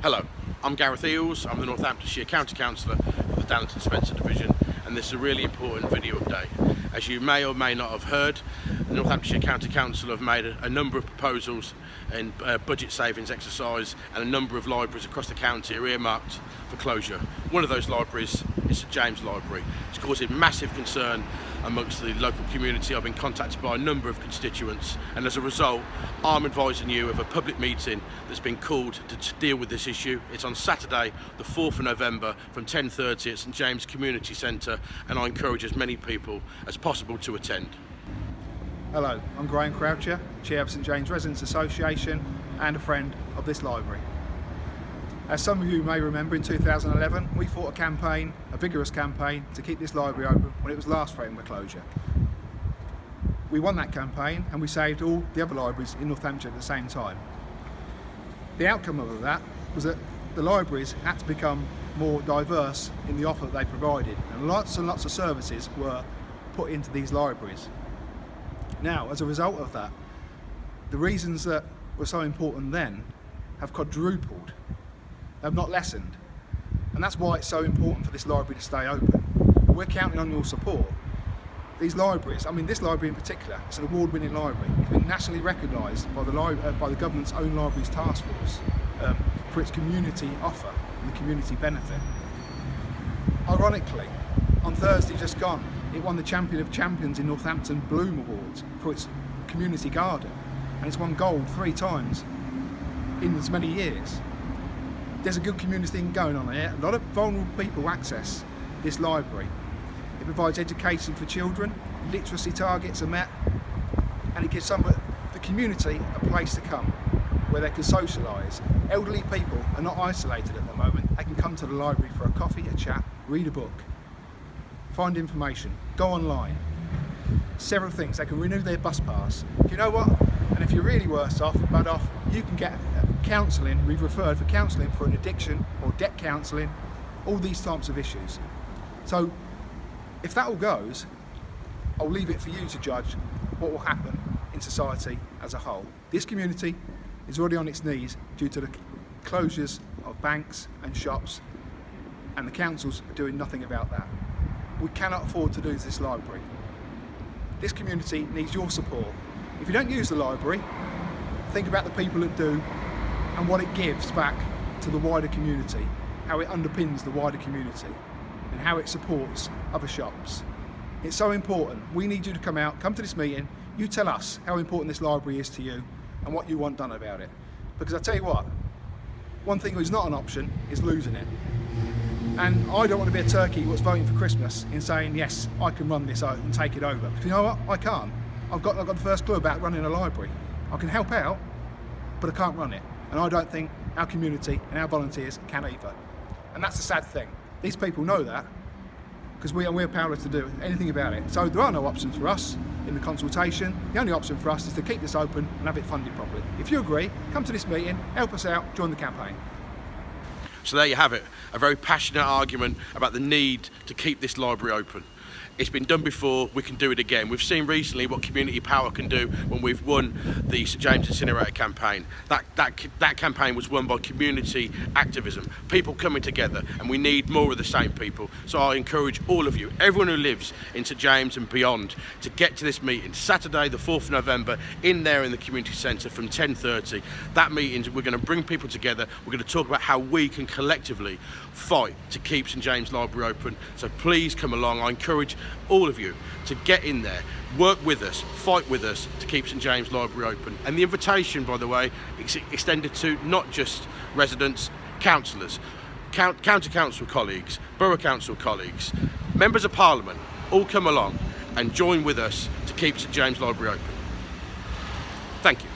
Hello, I'm Gareth Eales. I'm the Northamptonshire County Councillor for the Darlington Spencer Division, and this is a really important video update. As you may or may not have heard, the Northamptonshire County Council have made a number of proposals in budget savings exercise, and a number of libraries across the county are earmarked for closure. One of those libraries is St James Library. It's causing massive concern amongst the local community. I've been contacted by a number of constituents, and as a result I'm advising you of a public meeting that's been called to deal with this issue. It's on Saturday the 4th of November from 10:30 at St James Community Centre, and I encourage as many people as possible to attend. Hello, I'm Graham Croucher, Chair of St James Residents Association and a friend of this library. As some of you may remember, in 2011 we fought a campaign, a vigorous campaign, to keep this library open when it was last threatened with closure. We won that campaign and we saved all the other libraries in Northamptonshire at the same time. The outcome of that was that the libraries had to become more diverse in the offer that they provided, and lots of services were put into these libraries. Now, as a result of that, the reasons that were so important then have quadrupled. They've not lessened, and that's why it's so important for this library to stay open. We're counting on your support. These libraries, I mean this library in particular, it's an award-winning library. It's been nationally recognised by the government's own Libraries Task Force for its community offer and the community benefit. Ironically, on Thursday just gone, it won the Champion of Champions in Northampton Bloom Awards for its community garden, and it's won gold 3 times in as many years. There's a good community thing going on here. A lot of vulnerable people access this library. It provides education for children, literacy targets are met, and it gives the community a place to come where they can socialise. Elderly people are not isolated at the moment. They can come to the library for a coffee, a chat, read a book, find information, go online. Several things. They can renew their bus pass. Do you know what? And if you're really worse off, bad off, you can get counselling. We've referred for counselling for an addiction or debt counselling, all these types of issues. So if that all goes, I'll leave it for you to judge what will happen in society as a whole. This community is already on its knees due to the closures of banks and shops, and the councils are doing nothing about that. We cannot afford to lose this library. This community needs your support. If you don't use the library, think about the people that do and what it gives back to the wider community, how it underpins the wider community and how it supports other shops. It's so important. We need you to come to this meeting. You tell us how important this library is to you and what you want done about it. Because I tell you what, one thing that's not an option is losing it. And I don't want to be a turkey what's voting for Christmas in saying, yes, I can run this out and take it over. Because you know what? I can't. I've got the first clue about running a library. I can help out, but I can't run it. And I don't think our community and our volunteers can either. And that's the sad thing. These people know that, because we're powerless to do anything about it. So there are no options for us in the consultation. The only option for us is to keep this open and have it funded properly. If you agree, come to this meeting, help us out, join the campaign. So there you have it, a very passionate argument about the need to keep this library open. It's been done before, we can do it again. We've seen recently what community power can do when we've won the St James Incinerator campaign. That campaign was won by community activism, people coming together, and we need more of the same people. So I encourage all of you, everyone who lives in St James and beyond, to get to this meeting Saturday the 4th of November in there in the community centre from 10:30. That meeting, we're going to bring people together, we're going to talk about how we can collectively fight to keep St James Library open. So please come along. I encourage all of you to get in there, work with us, fight with us to keep St James Library open. And the invitation, by the way, is extended to not just residents, councillors, county council colleagues, borough council colleagues, members of parliament. All come along and join with us to keep St James Library open. Thank you.